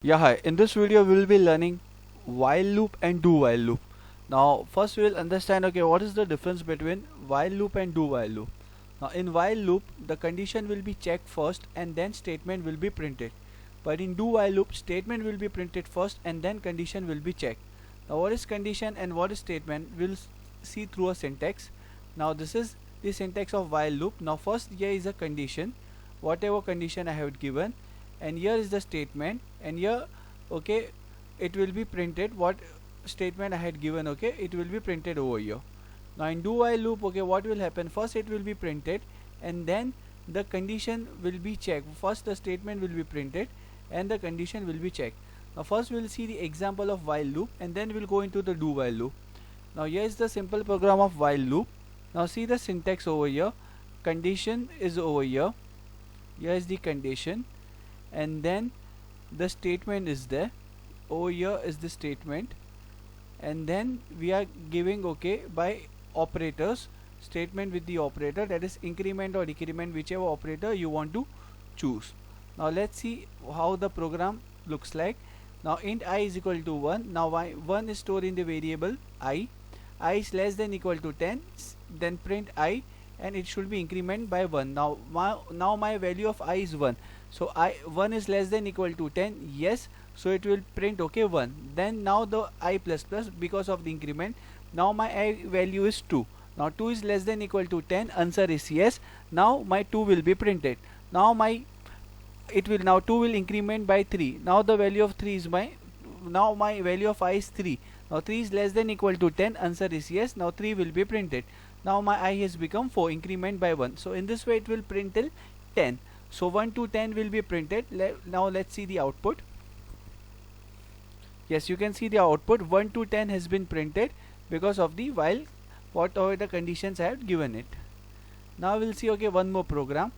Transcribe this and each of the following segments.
Yeah, hi. In this video, we will be learning while loop and do while loop. Now, first we will understand, okay, what is the difference between while loop and do while loop. Now, in while loop, the condition will be checked first and then statement will be printed. But in do while loop, statement will be printed first and then condition will be checked. Now, what is condition and what is statement? We'll see through a syntax. Now, this is the syntax of while loop. Now, first here is a condition, whatever condition I have given, and here is the statement, and here, okay, it will be printed what statement I had given. Okay, it will be printed over here. Now in do while loop, okay, what will happen? First it will be printed and then the condition will be checked. First the statement will be printed and the condition will be checked. Now first we will see the example of while loop and then we'll go into the do while loop. Now here is the simple program of while loop. Now see the syntax over here. Condition is over here. Here is the condition and then the statement is there. Over here is the statement and then we are giving, okay, by operators, statement with the operator, that is increment or decrement, whichever operator you want to choose. Now let's see how the program looks like. Now int I is equal to 1. Now 1 is stored in the variable I is less than equal to 10, then print I and it should be increment by 1. Now my value of I is 1, so 1 is less than equal to 10, yes, so it will print, okay, 1. Then now the I plus plus, because of the increment, now my I value is 2. Now 2 is less than equal to 10, answer is yes. Now my 2 will be printed. Now now 2 will increment by 3. Now the value of 3 is now my value of I is 3. Now 3 is less than equal to 10, answer is yes. Now 3 will be printed. Now my I has become 4, increment by 1. So in this way it will print till 10. So 1 to 10 will be printed. Now let's see the output. Yes, you can see the output. 1 to 10 has been printed because of the while whatever the conditions I have given it. Now we'll see, okay, one more program.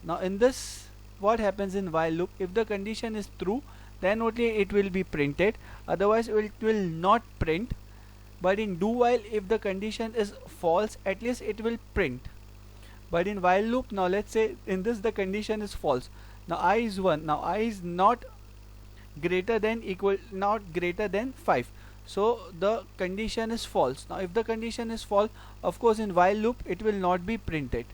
Now in this, what happens in while loop? If the condition is true, then only it will be printed, otherwise it will not print. But in do while, if the condition is false, at least it will print. But in while loop, now let's say in this the condition is false. Now I is 1. Now I is not greater than 5. So the condition is false. Now if the condition is false, of course in while loop it will not be printed.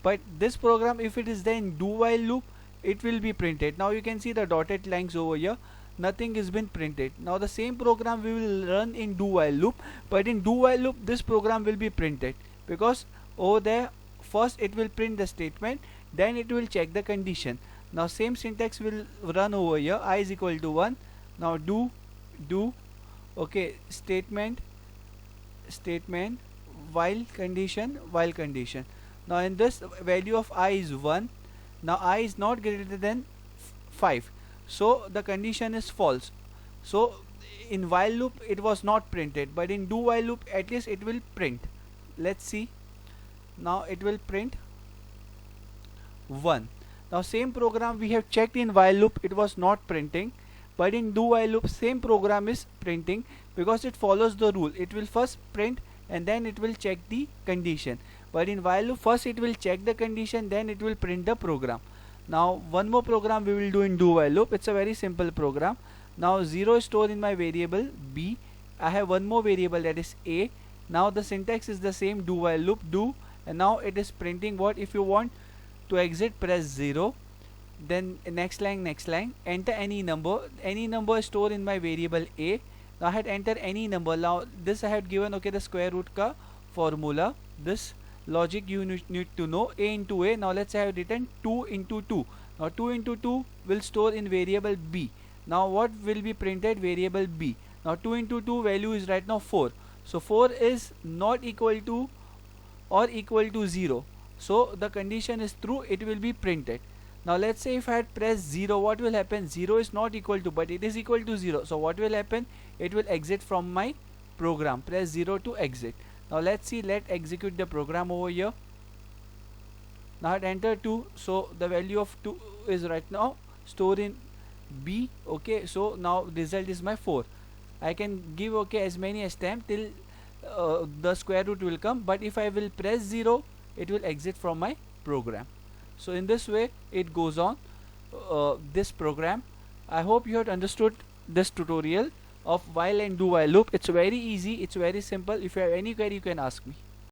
But this program, if it is there in do while loop, it will be printed. Now you can see the dotted lines over here, nothing has been printed. Now the same program we will run in do while loop, but in do while loop this program will be printed, because over there first it will print the statement, then it will check the condition. Now same syntax will run over here. I is equal to 1. Now do, okay, statement, while condition. Now in this, value of I is 1. Now I is not greater than 5, so the condition is false. So in while loop it was not printed, but in do while loop at least it will print. Let's see. Now it will print 1. Now same program we have checked in while loop, it was not printing, but in do while loop same program is printing, because it follows the rule. It will first print and then it will check the condition. But in while loop, first it will check the condition, then it will print the program. Now one more program we will do in do while loop. It's a very simple program. Now 0 is stored in my variable b. I have one more variable, that is a. Now the syntax is the same, do while loop, do, and now it is printing what? If you want to exit, press 0. Then next line, enter any number. Any number is stored in my variable a. Now I had entered any number. Now this I had given, okay, the square root ka formula. This logic you need to know. A into a. Now let's say I have written 2 into 2. Now 2 into 2 will store in variable b. Now what will be printed? Variable b. Now 2 into 2 value is right now 4. So 4 is not equal to or equal to 0. So the condition is true, it will be printed. Now let's say if I had pressed 0, what will happen? 0 is not equal to, but it is equal to 0. So what will happen? It will exit from my program. Press 0 to exit. Now let's see, let's execute the program over here. Now I had entered 2, so the value of 2 is right now stored in b. Okay, so now result is my 4. I can give, okay, as many as time till the square root will come, but if I will press 0, it will exit from my program. So in this way it goes on, this program. I hope you have understood this tutorial of while and do while loop. It's very easy, it's very simple. If you have any query, you can ask me.